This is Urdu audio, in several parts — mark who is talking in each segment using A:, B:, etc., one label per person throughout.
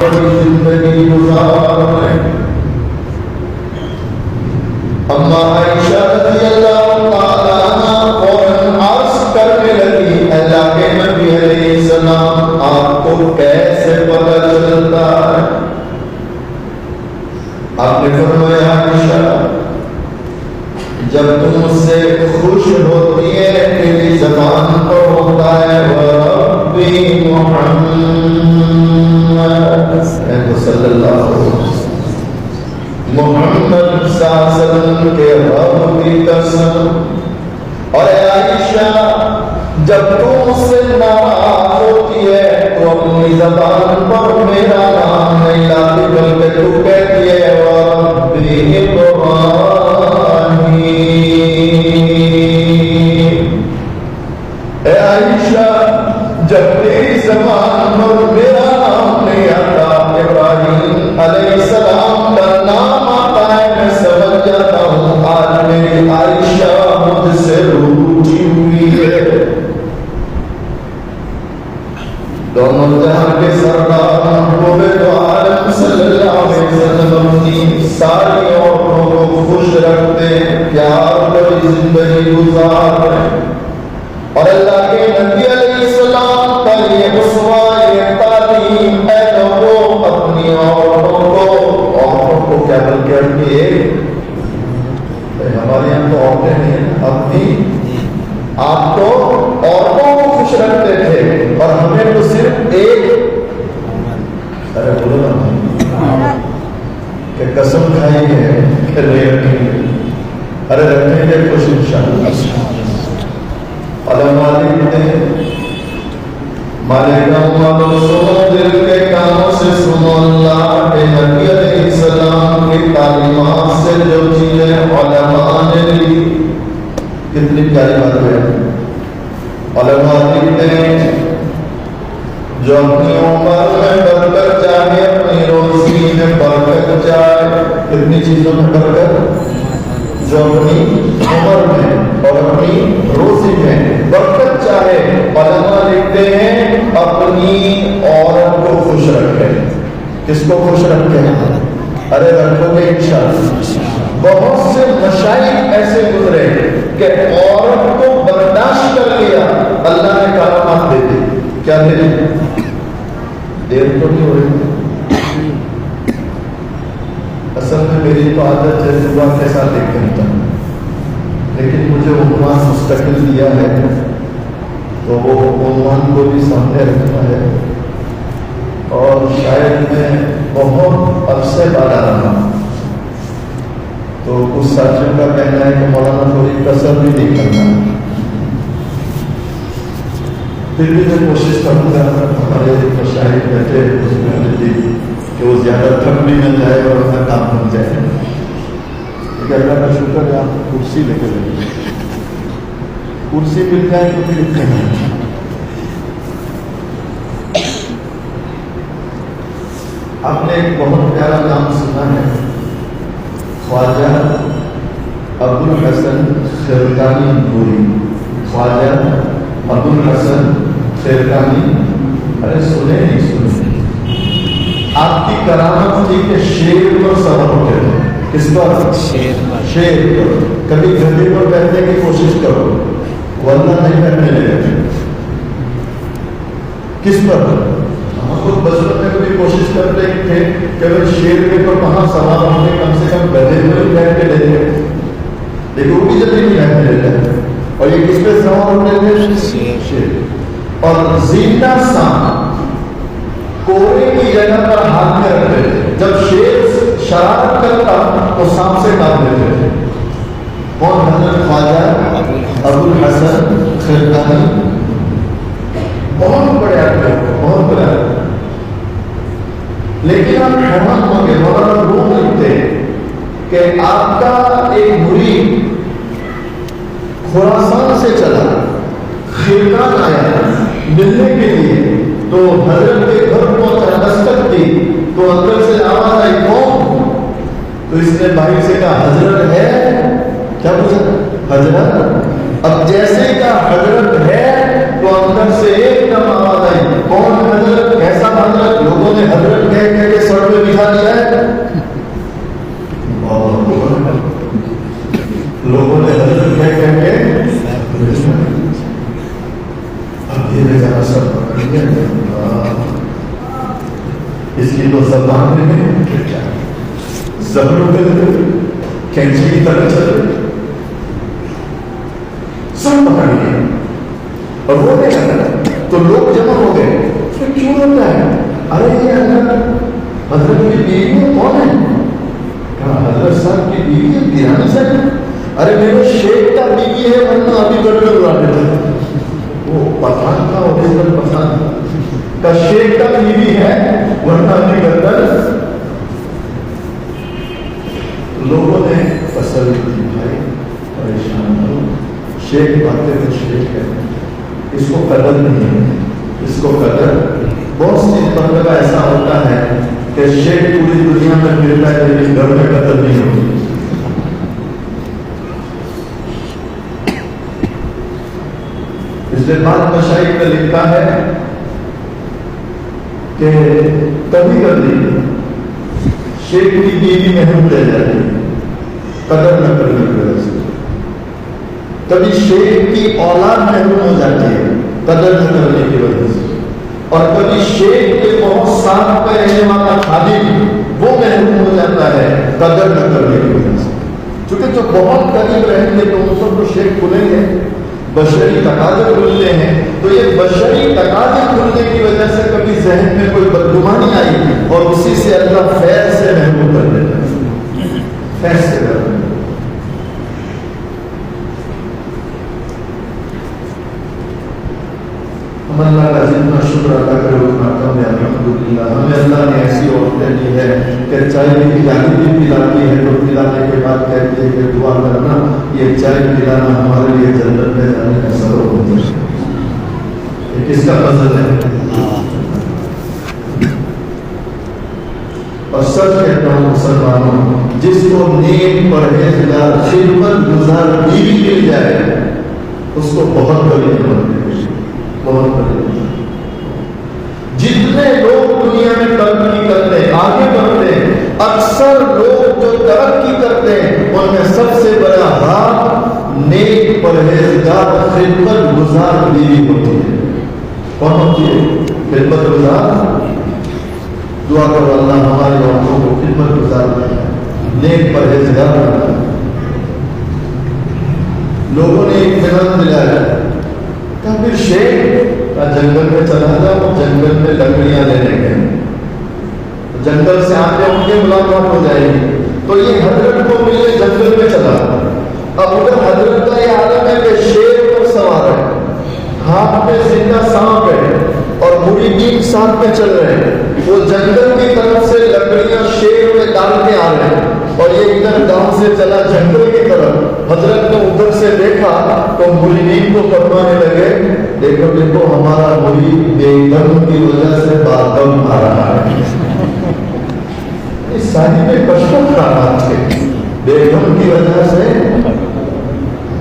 A: بڑی زندگی گزار رہے ہیں۔ اما عائشہ رضی اللہ تعالیٰ عنہ فوراً عرض کرنے لگی اللہ کے نبی علیہ السلام آپ کو کیسے پتہ چلتا ہے؟ آپ نے فرمایا عائشہ جب تم مجھ سے خوش ہوتی ہے تیری زبان پر ہوتا ہے ربی محمد صلی اللہ علیہ وسلم، محمد صلی اللہ علیہ وسلم کے رب کی قسم۔ اور اے عائشہ جب تم مجھ سے ناراض ہوتی ہے تو اپنی زبان پر میرا نام نہیں لاتی بلکہ تو کہتی ہے ربی ابراہیم۔ اے عائشہ جب تیری زبان پر میرا نام نہیں آتا ابراہیم علیہ السلام کا نام آتا ہے میں سمجھ جاتا ہوں آج میری عائشہ مجھ سے روٹھی ہوئی ہے۔ دونوں جہاں کے سردار محبوب دو عالم صلی اللہ علیہ وسلم اپنی ساری عورتوں کو خوش رکھتے ہیں، پیار بڑی زندگی گزار رہے ہیں۔ اور اللہ کے نبی علیہ السلام کا یہ اسوہ یہ تعلیم ہے لوگوں اپنی عورتوں کو کیا بلکہ اپنی ہمارے یہاں تو عورتیں نہیں اپنی آپ تو عورتوں کو خوش رکھتے تھے اور ہمیں تو صرف ایک ارے بولو نا کہ قسم کھائی ہے کہ نہیں رکھیں گے، ارے رکھیں گے خوش انشاءاللہ۔ علماء لکھتے ہیں مالک سنو دل کے کانوں سے سنو اللہ کے نبی علیہ السلام کی تعلیمات سے جو چیزیں علماء نے لی، کتنی پیاری بات ہے۔ علماء لکھتے ہیں جو اپنی عمر میں برکت چاہے اپنی روزی میں برکت چاہے، کتنی چیزوں میں برکت، جو اپنی عمر میں اور اپنی روزی میں برکت چاہے، علماء لکھتے ہیں اپنی عورت کو خوش رکھے۔ کس کو خوش رکھے ہیں؟ ارے رکھو گے انشاءاللہ۔ بہت سے مشائخ ایسے گزرے کہ عورت کو برداشت کر لیا، اللہ نے کرامات دے دی۔ کیا دے دی؟ دیر تو نہیں ہو رہی، اصل میں میری تو عادت ہے دعا کے ساتھ ایک گھنٹہ، لیکن مجھے عنوان مستقل دیا ہے تو وہ عنوان کو بھی سامنے رکھنا ہے۔ اور شاید میں بہت عرصے بعد آ رہا ہوں تو کچھ ساتھیوں کا کہنا ہے کہ مولانا تھوڑی کثر بھی نہیں کرنا، پھر بھی میں کوشش کروں گا ہمارے مشاہد بیٹھے اس میں کہ وہ زیادہ تھک بھی نہ جائے اور اپنا کام بن جائے۔ لیکن اللہ کا شکر ہے آپ کرسی لے کے لگے، کرسی مل جائے تو پھر اتنے ہیں۔ آپ نے ایک بہت پیارا نام سنا ہے، خواجہ ابو الحسن خرقانی نوری۔ خواجہ ابو الحسن خرقانی، ارے سنے نہیں سنے؟ آپ کی کرامت تھی کہ شیر پر سوار ہوتے تھے۔ کس پر؟ شیر پر۔ کبھی گھڑی پر بیٹھنے کی کوشش کرو ورنہ نہیں بیٹھنے لگے۔ کس پر؟ ہم خود بچپن میں کبھی کوشش کرتے تھے کہ اگر شیر کے پر کہاں سوار ہونے کم سے کم گدھے پر بیٹھ کے لے گئے، لیکن وہ بھی جلدی نہیں بیٹھنے لیتے۔ اور یہ کس پہ سوار ہوتے تھے؟ شیر۔ اور زندہ سانپ کوڑے کی جگہ پر ہاتھ میں رکھتے تھے، جب شیر شرارت کرتا تو سانپ سے کاٹ دیتے تھے۔ کون؟ حضرت خواجہ ابو الحسن خرقانی، بہت بڑے آدمی، بہت بڑے آدمی۔ لیکن آپ حیران ہوں گے، مولانا روم لکھتے کہ آپ کا ایک مرید خراسان سے چلا، خرقان آیا ملنے کے لیے، تو حضرت کے گھر پہنچا، دستک دی تو اندر سے آواز آئی کون؟ تو اس نے باہر سے کہا حضرت ہے۔ کیا پوچھا؟ حضرت۔ اب جیسے کہا حضرت ہے تو اندر سے ایک دم آواز آئی کون؟ حضرت۔ کیسا حضرت؟ لوگوں نے حضرت کہہ سر پکڑ لیا، اس کی تو زبان میں زبر کینچی کی طرح چل رہی، سب پکڑ لیا اور رونے لگا۔ تو لوگ جمع ہو گئے، کیوں روتا ہے؟ ارے یہ حضرت کی بیوی کون ہے؟ کہا حضرت صاحب کی بیوی ہے پیرانی صاحب۔ ارے میرے شیخ کا بیوی ہے، ورنہ ابھی گڑبڑ اڑا دیتا۔ وہ پٹھان کا اوریجنل پٹھان کا شیخ کا بیوی ہے، ورنہ ابھی گڑبڑ۔ لوگوں نے فصل کی بھائی پریشان ہو، شیخ باتیں تو شیخ ہے، اس کو قدر نہیں ہے، اس کو قدر۔ بہت سی مرتبہ ایسا ہوتا ہے کہ شیخ پوری دنیا میں پھرتا ہے لیکن گھر میں قدر نہیں ہوتی۔ اس لیے بعض مشائخ نے لکھا ہے کہ کبھی کبھی شیخ کی بیوی محروم رہ جاتی ہے قدر نہ کرنے کی وجہ سے، کبھی شیخ کی اولاد محروم ہو جاتی ہے قدر نہ کرنے کی وجہ سے، اور کبھی شیخ کے بہت ساتھ پہ رہنے والا خادم وہ محروم ہو جاتا ہے قدر نہ کرنے کی وجہ سے۔ چونکہ جو بہت قریب رہیں گے تو ان سب کو شیخ کھلیں گے، بشری تقاضے کھلتے ہیں، تو یہ بشری تقاضے کھلنے کی وجہ سے کبھی ذہن میں کوئی بدگمانی آئی اور اسی سے اللہ فیض سے محروم کر دیتا ہے، فیض سے کر دیتا ہے۔ ہم اللہ کا جتنا شکر ادا کرے اتنا کم ہے، الحمدللہ۔ ہمیں اللہ نے ایسی عورتیں دی ہے کہ چائے کی پیالی بھی پلاتی ہے تو پلانے کے بعد کہتی ہے کہ دعا کرنا یہ چائے پلانا ہمارے لیے جنت میں جانے کا سبب ہوتا ہے۔ یہ کس کا فضل ہے؟ اور سچ کہتا ہوں مسلمانوں، جس کو نیک پرہیزگار خدمت گزار بیوی مل جائے اس کو بہت بڑی نعمت ہے، بہت بڑی۔ جتنے لوگ دنیا میں ترقی کرتے ہیں، آگے بڑھتے ہیں، اکثر لوگ جو ترقی کرتے ہیں ان میں سب سے بڑا ہاتھ نیک پرہیزگار خدمت گزار بیوی ہوتی ہے۔ کون ہوتی ہے؟ خدمت گزار۔ دعا کرو اللہ ہماری عورتوں کو خدمت گزار بنائے، نیک پرہیزگار بنائے۔ لوگوں نے اطمینان دلایا کہ پھر شیخ جنگل میں چلا جاؤ، جنگل میں لکڑیاں لینے گئے، جنگل سے آتے ان کے ملاقات ہو جائے گی، تو یہ حضرت کو ملے جنگل میں چلا۔ اب ادھر حضرت کا یہ عالم ہے کہ شیر پر سوار ہے، ہاتھ میں زندہ سانپ ہے اور مریدین ساتھ میں چل رہے ہیں، وہ جنگل کی طرف سے لکڑیاں شیر میں ڈال کے آ رہے ہیں اور یہ ادھر گاؤں سے چلا جنگل کی طرف۔ حضرت نے ادھر سے دیکھا تو مریدین کو فرمانے لگے دیکھو دیکھو ہمارا مرید بے دم کی وجہ سے بادم آ رہا ہے۔ اس شادی میں کشمکش رہا تھے بے دم کی وجہ سے۔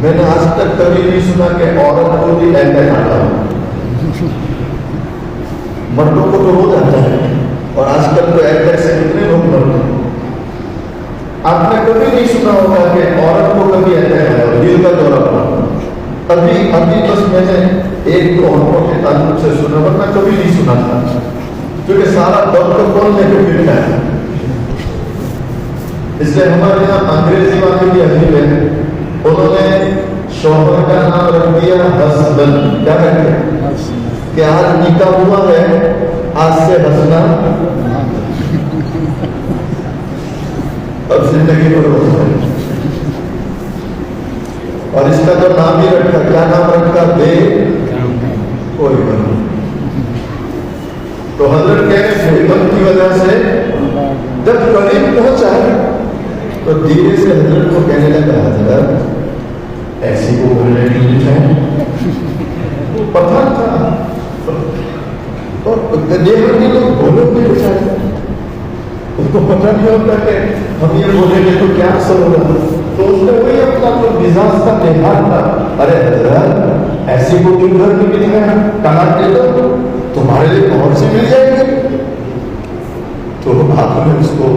A: میں نے آج تک کبھی نہیں سنا کہ عورت کو بھی اٹیک آتا ہو، مردوں کو تو ہو جاتا ہے، اور آج کل تو اٹیک سے کتنے لوگ مرتے ہیں۔ آپ نے کبھی نہیں سنا ہوگا کہ عورت کو کبھی اٹیک آیا دل کا دورہ پڑا۔ ابھی بس میں نے ایک دو عورتوں کے تعلق سے سنا، ورنہ کبھی نہیں سنا تھا، کیونکہ سارا درد تو کون لے کے پھرتا ہے۔ اس لیے ہمارے یہاں انگریزی والے بھی عجیب ہے، انہوں نے شوہر کا نام رکھ دیا ہسبینڈ۔ کیا رکھ دیا کہ آج نکاح ہوا ہے، آج سے ہنسنا اب زندگی پر ہوتا ہے۔ اور اس کا جو نام ہی رکھا، کیا نام رکھا؟ بے کوئی کرو۔ تو حضرت کہنے خدمت کی وجہ سے جب قریب پہنچا تو دھیرے سے حضرت کو کہنے لگا حضرت ایسی کو بولنے نہیں چاہیے۔ وہ پتہ تھا اور دیکھ کے لوگ بولو بھی بچائے، اس کو پتہ نہیں ہوتا کہ ہم یہ بولیں گے تو کیا اثر ہوگا، تو اس نے وہی اپنا جو مزاج کا لحاظ تھا، ارے حضرت ایسی کو کیوں گھر میں مل گیا، کہاں دے دو تمہارے لیے بہت سی مل جائے گی۔ تو آپ نے اس کو